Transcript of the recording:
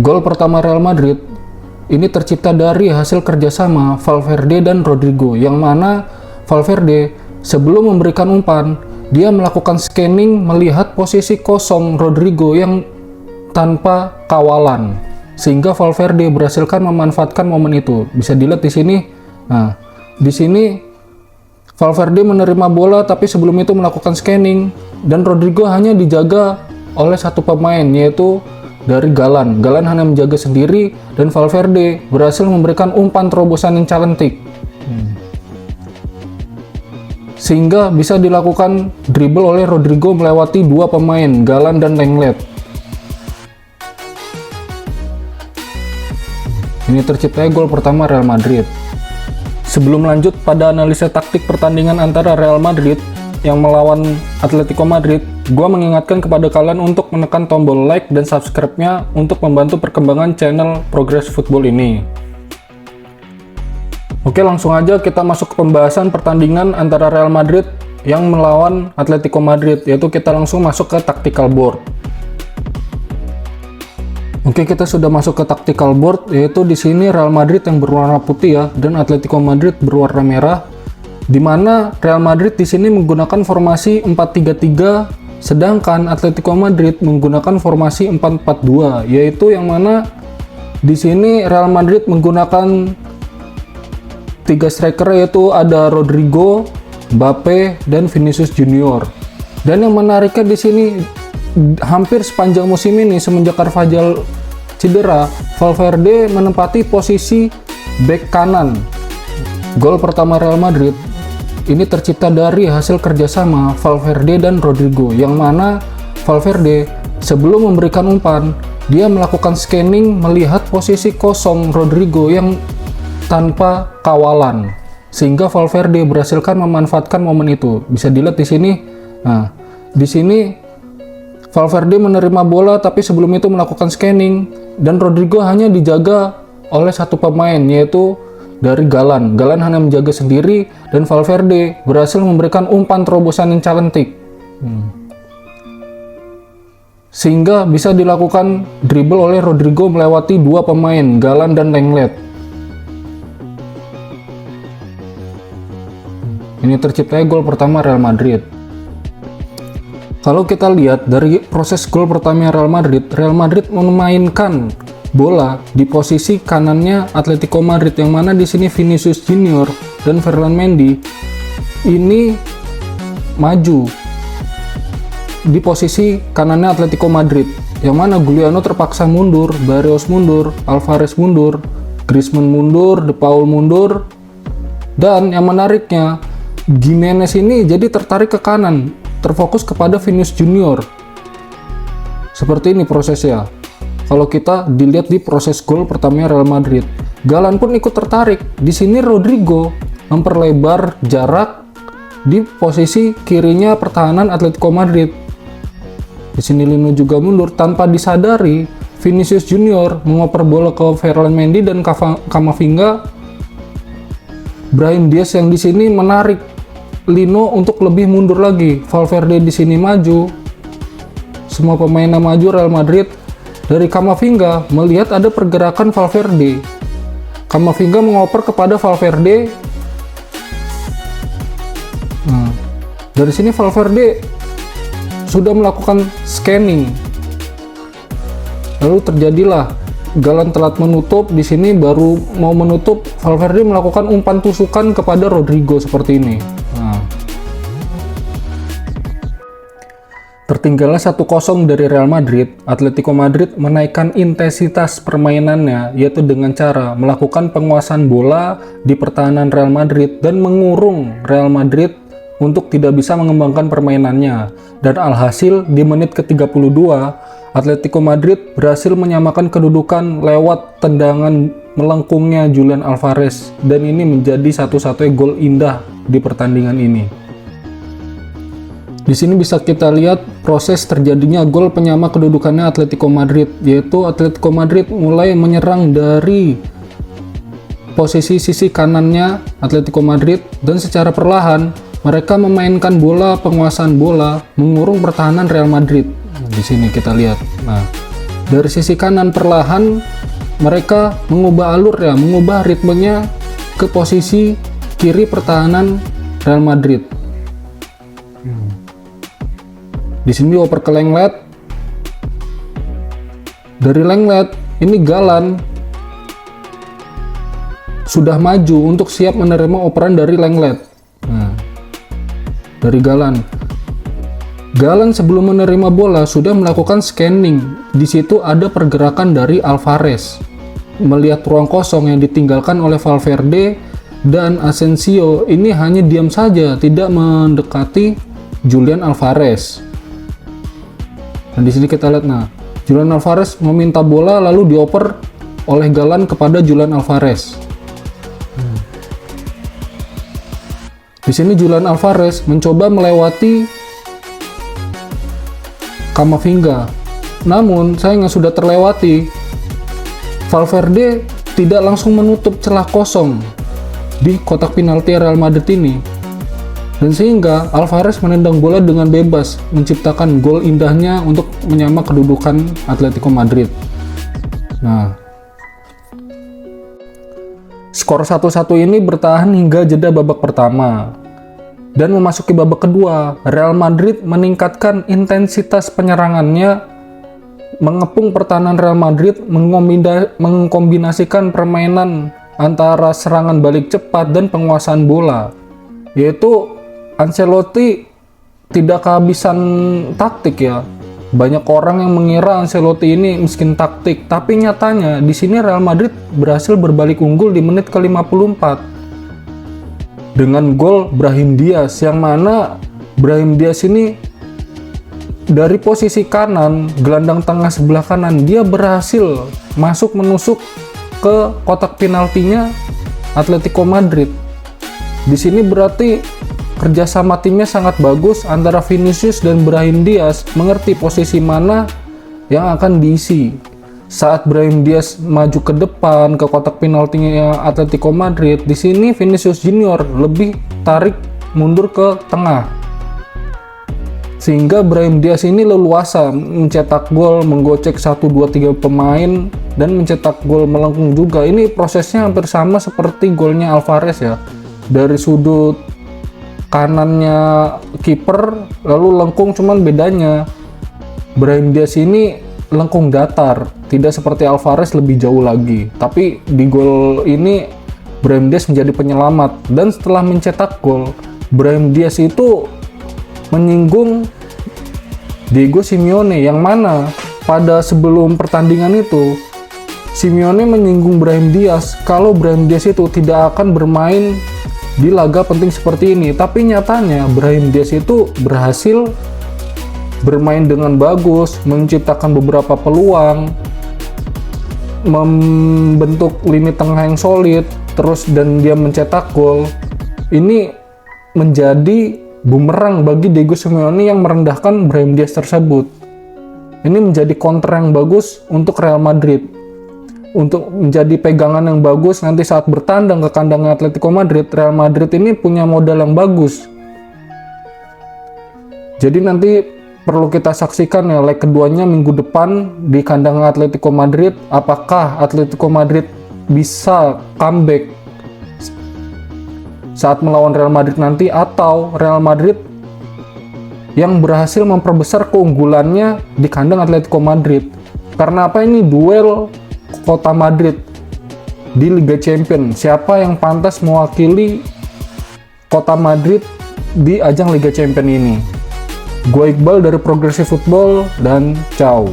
Gol pertama Real Madrid ini tercipta dari hasil kerjasama Valverde dan Rodrigo, yang mana Valverde sebelum memberikan umpan, dia melakukan scanning melihat posisi kosong Rodrigo yang tanpa kawalan, sehingga Valverde berhasilkan memanfaatkan momen itu. Bisa dilihat di sini. Nah, di sini Valverde menerima bola, tapi sebelum itu melakukan scanning, dan Rodrigo hanya dijaga oleh satu pemain, yaitu dari Galan. Galan hanya menjaga sendiri, dan Valverde berhasil memberikan umpan terobosan yang cantik, sehingga bisa dilakukan dribble oleh Rodrigo melewati dua pemain, Galan dan Lenglet. Ini terciptanya gol pertama Real Madrid. Sebelum lanjut pada analisa taktik pertandingan antara Real Madrid yang melawan Atletico Madrid, gua mengingatkan kepada kalian untuk menekan tombol like dan subscribe-nya untuk membantu perkembangan channel Progress Football ini. Oke, langsung aja kita masuk ke pembahasan pertandingan antara Real Madrid yang melawan Atletico Madrid, yaitu kita langsung masuk ke tactical board. Oke, kita sudah masuk ke tactical board, yaitu di sini Real Madrid yang berwarna putih ya, dan Atletico Madrid berwarna merah. Di mana Real Madrid di sini menggunakan formasi 4-3-3, sedangkan Atletico Madrid menggunakan formasi 4-4-2, yaitu yang mana di sini Real Madrid menggunakan 3 striker, yaitu ada Rodrigo, Mbappe, dan Vinicius Junior. Dan yang menariknya di sini, hampir sepanjang musim ini semenjak Carvajal cedera, Valverde menempati posisi bek kanan. Gol pertama Real Madrid ini tercipta dari hasil kerjasama Valverde dan Rodrigo, yang mana Valverde sebelum memberikan umpan, dia melakukan scanning melihat posisi kosong Rodrigo yang tanpa kawalan, sehingga Valverde berhasilkan memanfaatkan momen itu. Bisa dilihat di sini. Nah, di sini Valverde menerima bola, tapi sebelum itu melakukan scanning, dan Rodrigo hanya dijaga oleh satu pemain, yaitu dari Galan. Galan hanya menjaga sendiri, dan Valverde berhasil memberikan umpan terobosan yang cantik, sehingga bisa dilakukan dribble oleh Rodrigo melewati dua pemain, Galan dan Lenglet. Ini terciptanya gol pertama Real Madrid. Kalau kita lihat dari proses gol pertama Real Madrid memainkan bola di posisi kanannya Atletico Madrid, yang mana di sini Vinicius Junior dan Ferland Mendy ini maju di posisi kanannya Atletico Madrid, yang mana Giuliano terpaksa mundur, Barrios mundur, Alvarez mundur, Griezmann mundur, De Paul mundur, dan yang menariknya Gimenez ini jadi tertarik ke kanan, terfokus kepada Vinicius Junior. Seperti ini prosesnya. Kalau kita dilihat di proses gol pertama Real Madrid, Galan pun ikut tertarik. Di sini Rodrigo memperlebar jarak di posisi kirinya pertahanan Atletico Madrid. Di sini Lino juga mundur tanpa disadari. Vinicius Junior mengoper bola ke Ferland Mendy dan Camavinga. Brahim Diaz yang di sini menarik Lino untuk lebih mundur lagi. Valverde di sini maju. Semua pemainnya maju Real Madrid. Dari Camavinga melihat ada pergerakan Valverde. Camavinga mengoper kepada Valverde. Nah, dari sini Valverde sudah melakukan scanning. Lalu terjadilah Galan telat menutup. Di sini baru mau menutup, Valverde melakukan umpan tusukan kepada Rodrigo seperti ini. Nah, tertinggalnya 1-0 dari Real Madrid, Atletico Madrid menaikkan intensitas permainannya, yaitu dengan cara melakukan penguasaan bola di pertahanan Real Madrid dan mengurung Real Madrid untuk tidak bisa mengembangkan permainannya. Dan alhasil di menit ke-32, Atletico Madrid berhasil menyamakan kedudukan lewat tendangan melengkungnya Julian Alvarez, dan ini menjadi satu-satunya gol indah di pertandingan ini. Di sini bisa kita lihat proses terjadinya gol penyama kedudukannya Atletico Madrid, yaitu Atletico Madrid mulai menyerang dari posisi sisi kanannya Atletico Madrid, dan secara perlahan mereka memainkan bola, penguasaan bola, mengurung pertahanan Real Madrid. Di sini kita lihat. Nah, Dari sisi kanan perlahan mereka mengubah mengubah ritmenya ke posisi kiri pertahanan Real Madrid. Di sini dioper ke Lenglet. Dari Lenglet ini Galan sudah maju untuk siap menerima operan dari Lenglet. Nah, dari Galan sebelum menerima bola sudah melakukan scanning. Di situ ada pergerakan dari Alvarez. Melihat ruang kosong yang ditinggalkan oleh Valverde dan Asensio, ini hanya diam saja, tidak mendekati Julian Alvarez. Dan di sini kita lihat, Julian Alvarez meminta bola lalu dioper oleh Galan kepada Julian Alvarez. Di sini Julian Alvarez mencoba melewati Camavinga, namun sayangnya sudah terlewati. Valverde tidak langsung menutup celah kosong di kotak penalti Real Madrid ini, dan sehingga Alvarez menendang bola dengan bebas, menciptakan gol indahnya untuk menyamak kedudukan Atletico Madrid. Nah, skor 1-1 ini bertahan hingga jeda babak pertama. Dan memasuki babak kedua, Real Madrid meningkatkan intensitas penyerangannya, mengepung pertahanan Real Madrid, mengkombinasikan permainan antara serangan balik cepat dan penguasaan bola. Yaitu Ancelotti tidak kehabisan taktik ya. Banyak orang yang mengira Ancelotti ini miskin taktik, tapi nyatanya di sini Real Madrid berhasil berbalik unggul di menit ke-54 dengan gol Brahim Diaz, yang mana Brahim Diaz ini dari posisi kanan, gelandang tengah sebelah kanan, dia berhasil menusuk ke kotak penaltinya Atletico Madrid. Di sini berarti kerjasama timnya sangat bagus antara Vinicius dan Brahim Diaz, mengerti posisi mana yang akan diisi. Saat Brahim Diaz maju ke depan ke kotak penaltinya Atletico Madrid, di sini Vinicius Junior lebih tarik mundur ke tengah, sehingga Brahim Diaz ini leluasa mencetak gol, menggocek 1, 2, 3 pemain dan mencetak gol melengkung juga. Ini prosesnya hampir sama seperti golnya Alvarez ya, dari sudut kanannya kiper lalu lengkung, cuman bedanya Brahim Diaz ini lengkung datar, tidak seperti Alvarez lebih jauh lagi. Tapi di gol ini Brahim Diaz menjadi penyelamat, dan setelah mencetak gol, Brahim Diaz itu menyinggung Diego Simeone, yang mana pada sebelum pertandingan itu Simeone menyinggung Brahim Diaz kalau Brahim Diaz itu tidak akan bermain di laga penting seperti ini. Tapi nyatanya Brahim Diaz itu berhasil bermain dengan bagus, menciptakan beberapa peluang, membentuk lini tengah yang solid, dan dia mencetak gol. Ini menjadi bumerang bagi Diego Simeone yang merendahkan Brahim Diaz tersebut. Ini menjadi counter yang bagus untuk Real Madrid, untuk menjadi pegangan yang bagus nanti saat bertandang ke kandang Atletico Madrid. Real Madrid ini punya modal yang bagus. Jadi nanti perlu kita saksikan ya leg keduanya minggu depan di kandang Atletico Madrid. Apakah Atletico Madrid bisa comeback saat melawan Real Madrid nanti, atau Real Madrid yang berhasil memperbesar keunggulannya di kandang Atletico Madrid. Karena apa, ini duel kota Madrid di Liga Champions. Siapa yang pantas mewakili kota Madrid di ajang Liga Champions ini? Gue Iqbal dari Progressive Football, dan ciao.